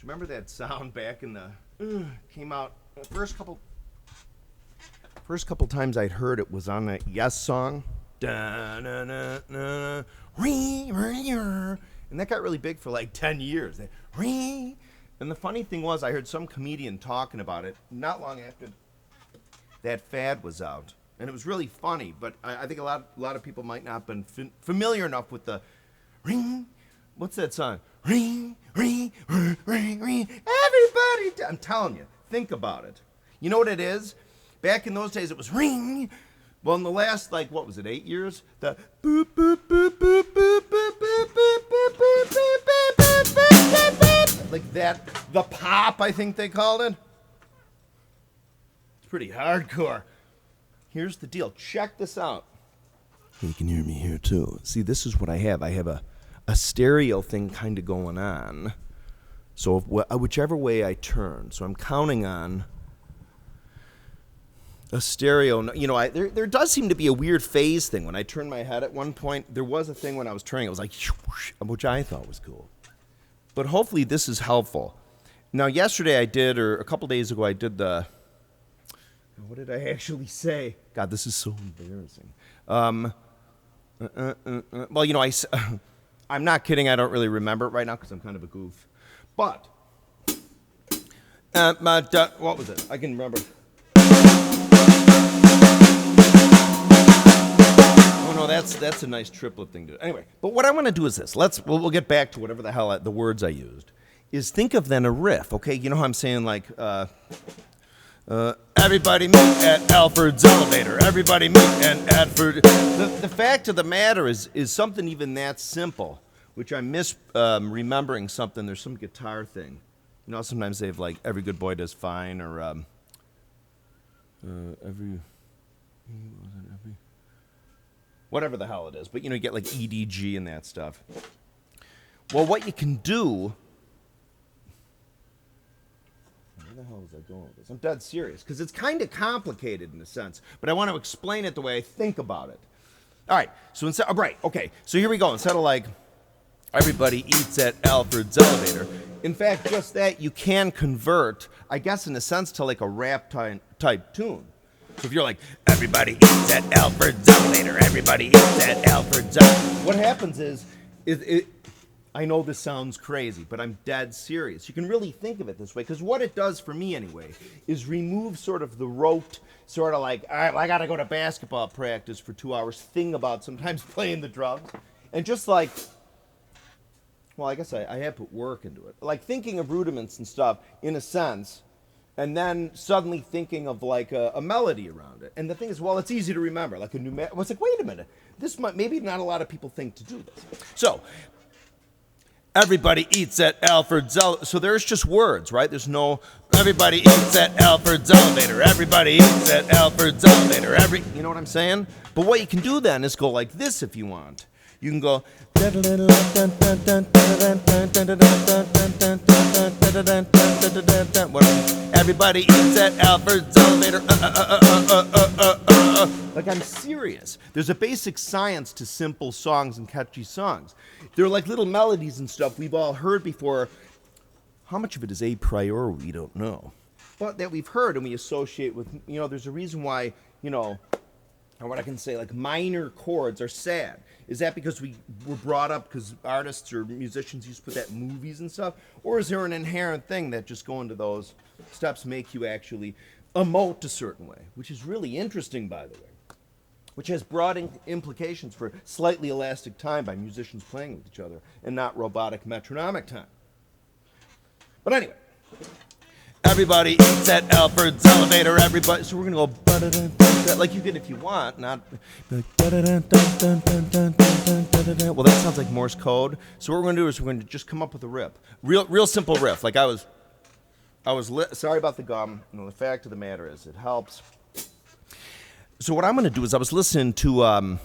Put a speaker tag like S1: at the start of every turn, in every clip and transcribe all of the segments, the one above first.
S1: Remember that sound back in the came out first couple times I'd heard it was on that Yes song. And that got really big for like 10 years. And the funny thing was, I heard some comedian talking about it not long after that fad was out. And it was really funny, but I think a lot of people might not have been familiar enough with the ring. What's that song? Ring, ring, ring, ring, ring. Everybody, I'm telling you, think about it. You know what it is? Back in those days, it was ring. Well, in the last, like, what was it, 8 years? The boop, boop, boop, boop, boop, boop, boop, boop, boop, boop, boop, boop, boop, boop. Like that, the pop, I think they called it. It's pretty hardcore. Here's the deal. Check this out. You can hear me here, too. See, this is what I have. I have a stereo thing kind of going on. So whichever way I turn. So I'm counting on a stereo. You know, there does seem to be a weird phase thing. When I turn my head at one point, there was a thing when I was turning. It was like, which I thought was cool. But hopefully this is helpful. Now, yesterday I did, or a couple days ago, I did the... What did I actually say? God, this is so embarrassing. Well, you know, I'm not kidding. I don't really remember it right now because I'm kind of a goof. But, what was it? I can remember. Oh, no, that's a nice triplet thing to do. Anyway, but what I want to do is this. We'll get back to whatever the hell the words I used. Is think of then a riff, okay? You know how I'm saying, like... everybody meet at Alfred's elevator. Everybody meet at Adford. The fact of the matter is something even that simple, which I'm remembering something. There's some guitar thing. You know, sometimes they have like every good boy does fine, or whatever the hell it is. But you know, you get like EDG and that stuff. Well, what you can do. Where the hell is that going with this? I'm dead serious, because it's kind of complicated in a sense, but I want to explain it the way I think about it. All right, so so here we go. Instead of like, everybody eats at Alfred's elevator, in fact, just that you can convert, I guess in a sense, to like a rap type tune. So if you're like, everybody eats at Alfred's elevator, everybody eats at Alfred's elevator, what happens is, I know this sounds crazy, but I'm dead serious. You can really think of it this way, because what it does for me anyway is remove sort of the rote, sort of like, all right, well, I got to go to basketball practice for 2 hours thing about sometimes playing the drums, and just like, well, I guess I have put work into it. Like thinking of rudiments and stuff in a sense, and then suddenly thinking of like a melody around it. And the thing is, well, it's easy to remember, like a new well, it's like, wait a minute, maybe not a lot of people think to do this. So, everybody eats at Alfred's elevator. So there's just words, right? There's no, everybody eats at Alfred's elevator. Everybody eats at Alfred's elevator. You know what I'm saying? But what you can do then is go like this if you want. You can go. Everybody eats at Alfred's elevator. Like, I'm serious. There's a basic science to simple songs and catchy songs. They're like little melodies and stuff we've all heard before. How much of it is a priori, we don't know. But that we've heard and we associate with, you know, there's a reason why, you know, or what I can say, like minor chords are sad. Is that because we were brought up because artists or musicians used to put that in movies and stuff? Or is there an inherent thing that just going to those steps make you actually emote a certain way? Which is really interesting, by the way. Which has broad implications for slightly elastic time by musicians playing with each other and not robotic metronomic time. But anyway. Everybody eats at Alfred's elevator. Everybody. So we're going to go like you did if you want, not like well, that sounds like Morse code. So what we're going to do is we're going to just come up with a riff. Real simple riff. Like sorry about the gum. You know, the fact of the matter is it helps. So what I'm going to do is I was listening to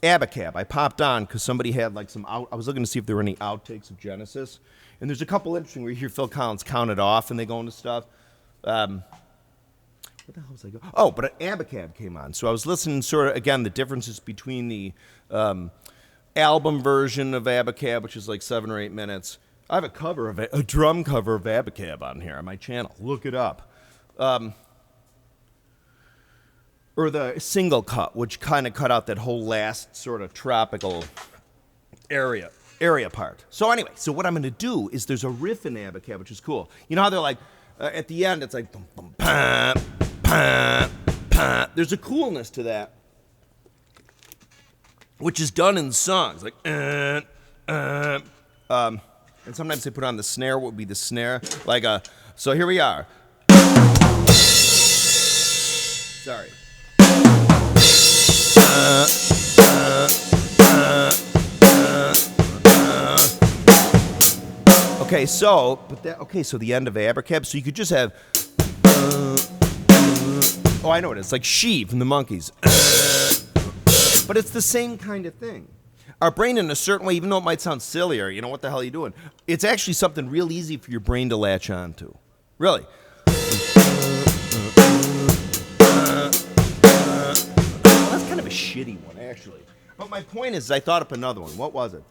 S1: Abacab. I popped on because somebody had like I was looking to see if there were any outtakes of Genesis. And there's a couple interesting where you hear Phil Collins count it off and they go into stuff. What the hell was I going? Oh, but an Abacab came on. So I was listening sort of, again, the differences between the album version of Abacab, which is like 7 or 8 minutes, I have a drum cover of Abacab on here on my channel. Look it up. Or the single cut, which kind of cut out that whole last sort of tropical area part. So anyway, so what I'm going to do is there's a riff in Abacab, which is cool. You know how they're like, at the end, it's like, bum, bum, pam, pam, pam. There's a coolness to that, which is done in songs, like, and sometimes they put on the snare. What would be the snare? Like so here we are. Sorry. Okay, so so the end of Abacab. So you could just have. Oh, I know what it is. It's like She from the Monkees. But it's the same kind of thing. Our brain, in a certain way, even though it might sound sillier, you know, what the hell are you doing? It's actually something real easy for your brain to latch on to. Really. Well, that's kind of a shitty one, actually. But my point is, I thought up another one. What was it?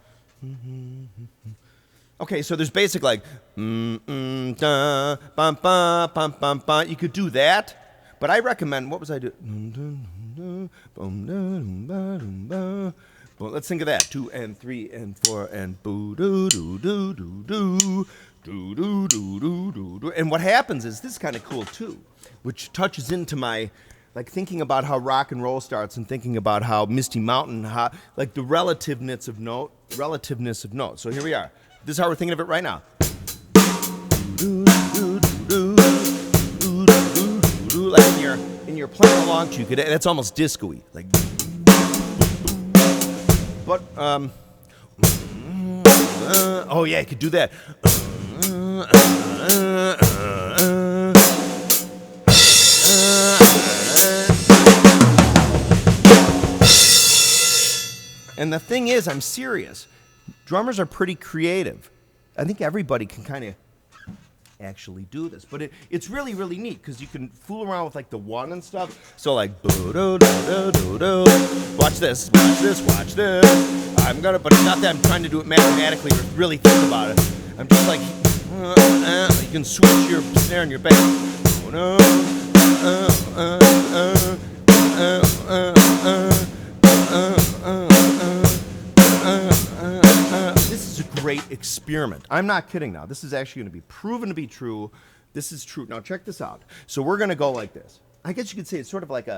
S1: Okay, so there's basic like, da, bum, ba, bum, bum, ba. You could do that, but I recommend, what was I doing? Well, let's think of that. 2 and 3 and 4 and boo doo doo doo doo doo doo doo doo doo doo. And what happens is this is kind of cool too, which touches into my like thinking about how rock and roll starts and thinking about how Misty Mountain, how, like the relativeness of note. So here we are. This is how we're thinking of it right now. Like when you're playing along to, that's almost disco-y. Like, but oh yeah, I could do that. And the thing is, I'm serious. Drummers are pretty creative. I think everybody can kind of actually do this, but it's really, really neat because you can fool around with like the one and stuff. So like, watch this. I'm gonna, but it's not that I'm trying to do it mathematically or really think about it. I'm just like, you can switch your snare and your bass. This is a great experiment. I'm not kidding now. This is actually going to be proven to be true. This is true. Now check this out. So we're going to go like this. I guess you could say it's sort of like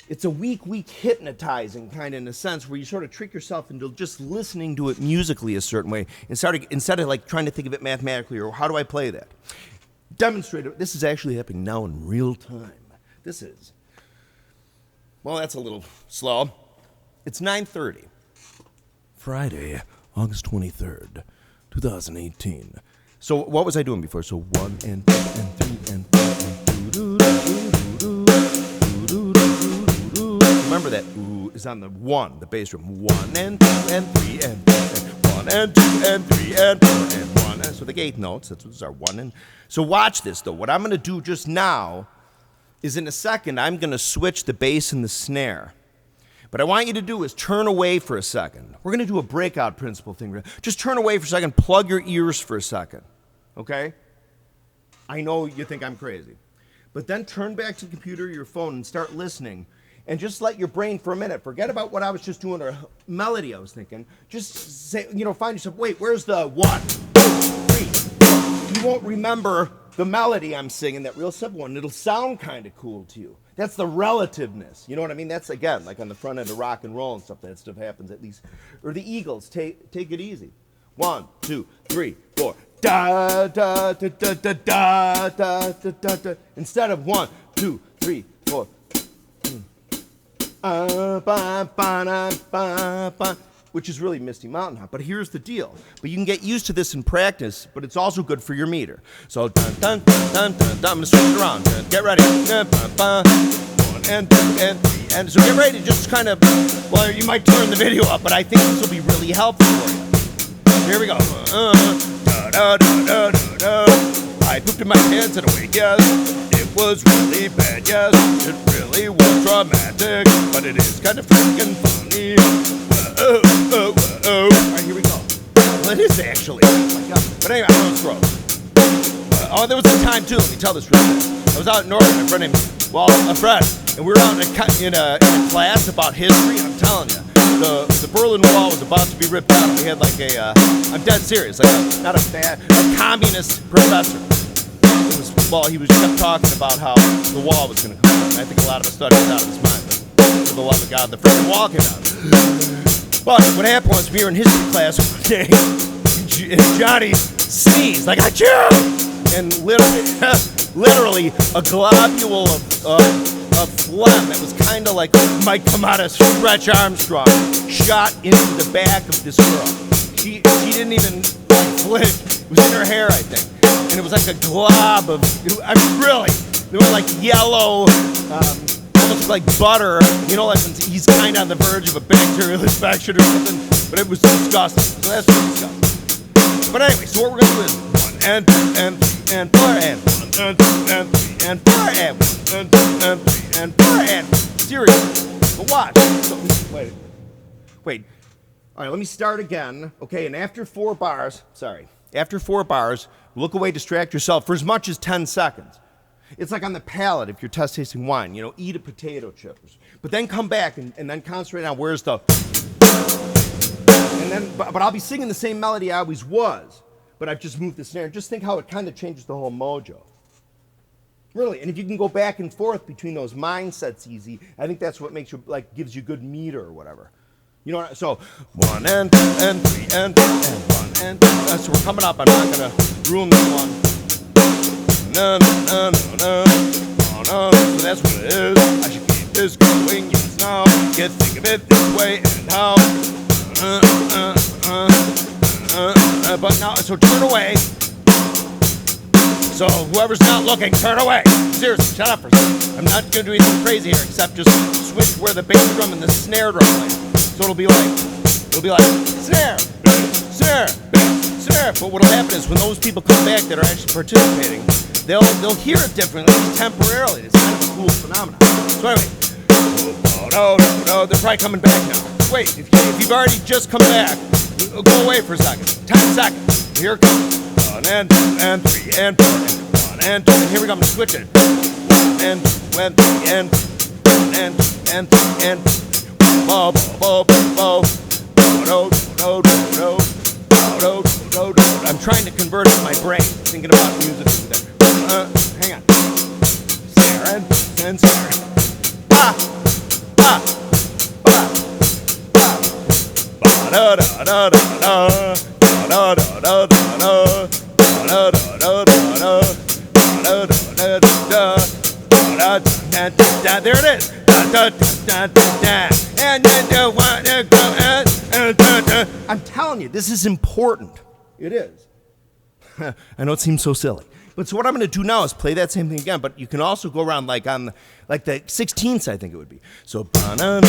S1: it's a weak hypnotizing kind of in a sense where you sort of trick yourself into just listening to it musically a certain way instead of like trying to think of it mathematically or how do I play that. Demonstrate it. This is actually happening now in real time. This is. Well, that's a little slow. It's 9:30. Friday, August 23rd, 2018. So what was I doing before? So 1 and 2 and 3 and 4 and remember that ooh is on the 1, the bass drum. 1 and 2 and 3 and 4 and 1 and 2 and 3 and 4 and 1. And so the 8 notes, that's what those are. 1 and. So watch this though. What I'm going to do just now is in a second I'm going to switch the bass and the snare. But I want you to do is turn away for a second. We're going to do a breakout principle thing. Just turn away for a second. Plug your ears for a second. Okay? I know you think I'm crazy. But then turn back to the computer or your phone and start listening. And just let your brain for a minute. Forget about what I was just doing or melody I was thinking. Just say, find yourself, wait, where's the 1, 2, 3? You won't remember the melody I'm singing, that real simple one. It'll sound kind of cool to you. That's the relativeness. You know what I mean? That's, again, like on the front end of rock and roll and stuff, that stuff happens at least. Or the Eagles, take it easy. 1, 2, 3, 4. Da, da, da, da, da, da, da, da, da, da. Instead of 1, 2, 3, 4. Ba, ba, da, ba, ba. Which is really Misty Mountain Hop. But here's the deal. But you can get used to this in practice, but it's also good for your meter. So, dun, dun, dun, dun, dun, dun. I'm going to switch it around. Get ready. 1 and 2 and 3. And so get ready to just kind of, well, you might turn the video up, but I think this will be really helpful for you. Here we go. Da, da, da, da, da, da. I pooped in my pants and awake, yes. It was really bad, yes. It really was dramatic, but it is kind of freaking funny. All right, here we go. Well, it is actually. Oh my God. But anyway, I don't throw. There was a time too. Let me tell this real quick. I was out in Northern, a friend named Fred, and we were out in a class about history. And I'm telling you, the Berlin Wall was about to be ripped out. We had like I'm dead serious, like not a communist professor. He was kept talking about how the wall was going to come down. I think a lot of us thought he was out of his mind, but for the love of God, the freaking wall came down. But what happened was we were in history class one day, and Johnny sneezed like achoo! And literally a globule of phlegm that was kind of like might come out of Stretch Armstrong shot into the back of this girl. She didn't even flinch. It was in her hair, I think, and it was like a glob of. It was like yellow, almost like butter. You know, like when he's kind of on the verge of a bacterial infection or something. But it was disgusting. So that's pretty disgusting. But anyway, so what we're gonna do is 1 and 2 and 3 and 4 and 1 and 2 and 3 and 4 and 1 and 2 and 3 and 4 and. Seriously, but watch. So, wait. All right, let me start again. Okay, and after 4 bars, look away, distract yourself for as much as 10 seconds. It's like on the palate if you're test tasting wine, you know, eat a potato chip. But then come back and then concentrate on where's the. And then, but I'll be singing the same melody I always was, but I've just moved the snare. Just think how it kind of changes the whole mojo. Really, and if you can go back and forth between those mindsets easy, I think that's what makes you, like, gives you good meter or whatever. You know what? So 1 and 2 and 3 and 4 and 1 and 2. So we're coming up. I'm not gonna ruin this one. No. So that's what it is. I should keep this going. Yes, now. Can't think of it this way and how. But now, so turn away. So whoever's not looking, turn away. Seriously, shut up for a second. I'm not gonna do anything crazy here except just switch where the bass drum and the snare drum play. So it'll be like snare, snare, snare. But what'll happen is when those people come back that are actually participating, they'll hear it differently temporarily. It's kind of a cool phenomenon. So anyway, no, they're probably coming back now. Wait, if you've already just come back, go away for a second. 10 seconds. Here it comes. 1 and 2 and 3 and 4 and 1 and 2. And here we go. I'm gonna switch it. 1 and 2 and 3 and 1 and 2 and 3 and. I'm trying to convert it in my brain, thinking about music. Hang on. Snare and snare. There it is. I'm telling you, this is important. It is. I know it seems so silly. But so what I'm going to do now is play that same thing again, but you can also go around like on like the 16ths, I think it would be. So and then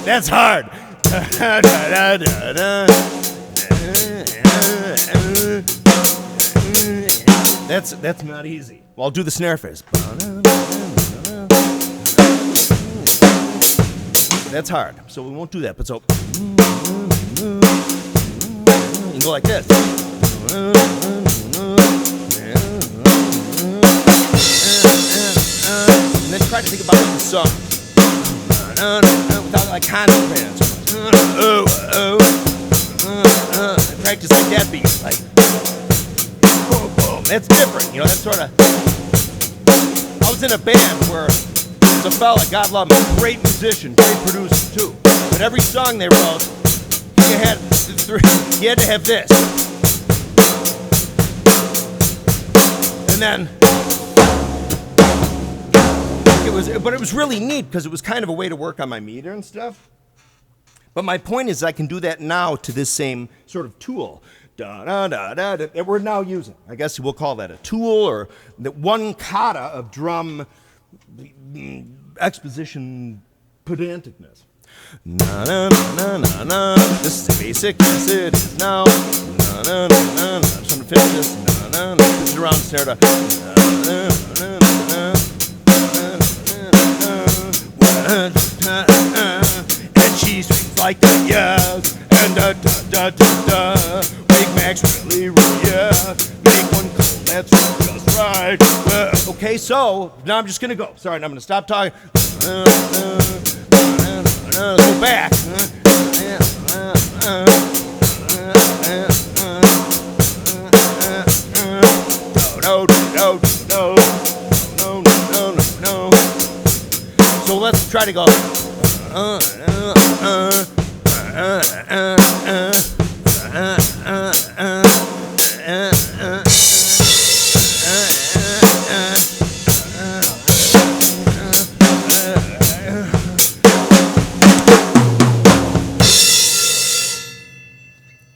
S1: that's hard. That's not easy. Well, I'll do the snare phase. That's hard, so we won't do that. But so you can go like this. And then try to think about the song without like concentrating. Practice like that beat, like. That's different, you know, that's sort of. I was in a band where there's a fella, God love him, great musician, great producer too. But every song they wrote, he had to have this. And then it was really neat because it was kind of a way to work on my meter and stuff. But my point is I can do that now to this same sort of tool. That we're now using. I guess we'll call that a tool or that one kata of drum exposition pedanticness. This is basic, yes it is now. I'm just trying to finish this. This is around snare to. like that, yes. And da da da da da. Wake Max really, yeah. Make one call, that's just right. Okay, so now I'm just gonna go. Sorry, now I'm gonna stop talking. Go back. No. So let's try to go.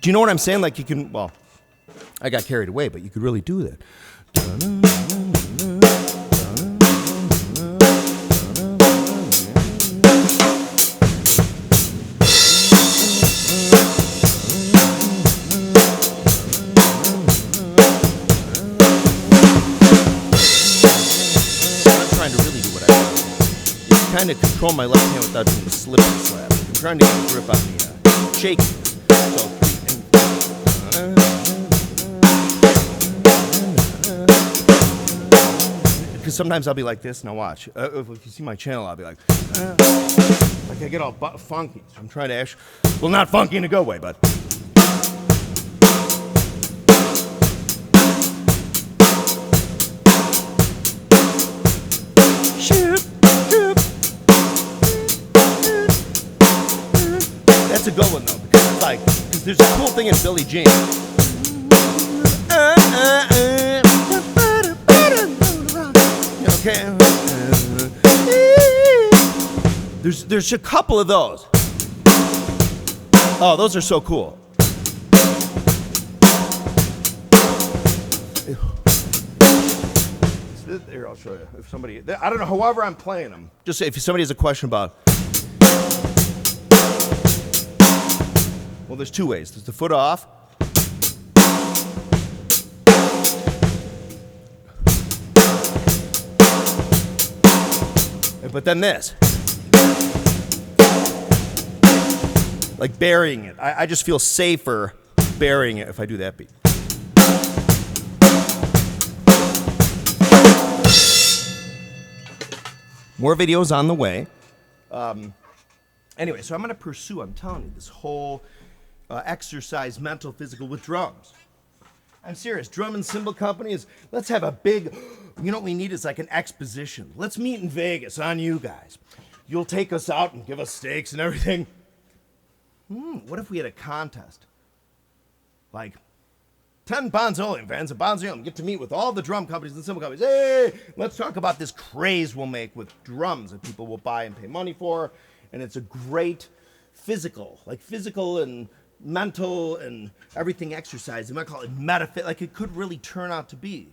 S1: Do you know what I'm saying? Like you can, well, I got carried away, but you could really do that. I'm trying to really do what I want. You kind of control my left hand without doing the slip and slap. I'm trying to get a grip on the shake. So. Because sometimes I'll be like this. Now watch. If you see my channel, I'll be like I get all funky. So I'm trying to well, not funky in a good way, but. That's a good one though, because it's like, because there's a cool thing in Billie Jean. Okay. There's a couple of those. Oh, those are so cool. Here, I'll show you. If somebody, I don't know, however I'm playing them. Just if somebody has a question about. Well, there's two ways. There's the foot off. But then this. Like burying it. I just feel safer burying it if I do that beat. More videos on the way. Anyway, so I'm going to pursue, I'm telling you, this whole exercise, mental, physical, with drums. I'm serious. Drum and cymbal companies, let's have a big, you know what we need is like an exposition. Let's meet in Vegas on you guys. You'll take us out and give us steaks and everything. What if we had a contest? Like 10 Bonzoleum fans of Bonzoleum get to meet with all the drum companies and cymbal companies. Hey, let's talk about this craze we'll make with drums that people will buy and pay money for. And it's a great physical and mental and everything exercise. They might call it metaphysical. Like it could really turn out to be.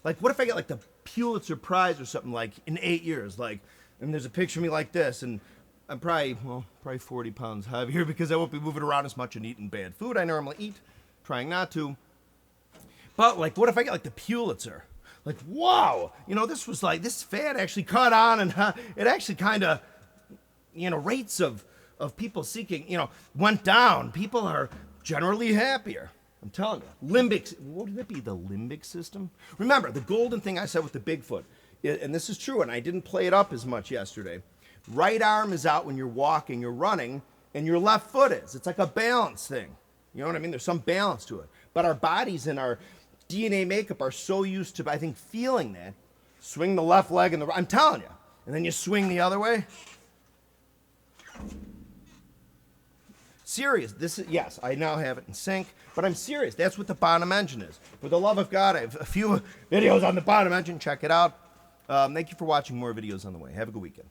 S1: Like what if I get like the Pulitzer Prize or something like in 8 years? Like, and there's a picture of me like this, and I'm probably 40 pounds heavier because I won't be moving around as much and eating bad food I normally eat, trying not to. But like, what if I get like the Pulitzer? Like, wow, you know, this was like, this fad actually caught on, and it actually kind of, you know, rates of people seeking, you know, went down. People are generally happier. I'm telling you. Limbic, what would it be? The limbic system? Remember, the golden thing I said with the Bigfoot, and this is true, and I didn't play it up as much yesterday. Right arm is out when you're walking, you're running, and your left foot is. It's like a balance thing. You know what I mean? There's some balance to it. But our bodies and our DNA makeup are so used to, I think, feeling that. Swing the left leg and the right. I'm telling you. And then you swing the other way. Serious. This is, yes, I now have it in sync, but I'm serious. That's what the bottom engine is. For the love of God, I have a few videos on the bottom engine. Check it out. Thank you for watching. More videos on the way. Have a good weekend.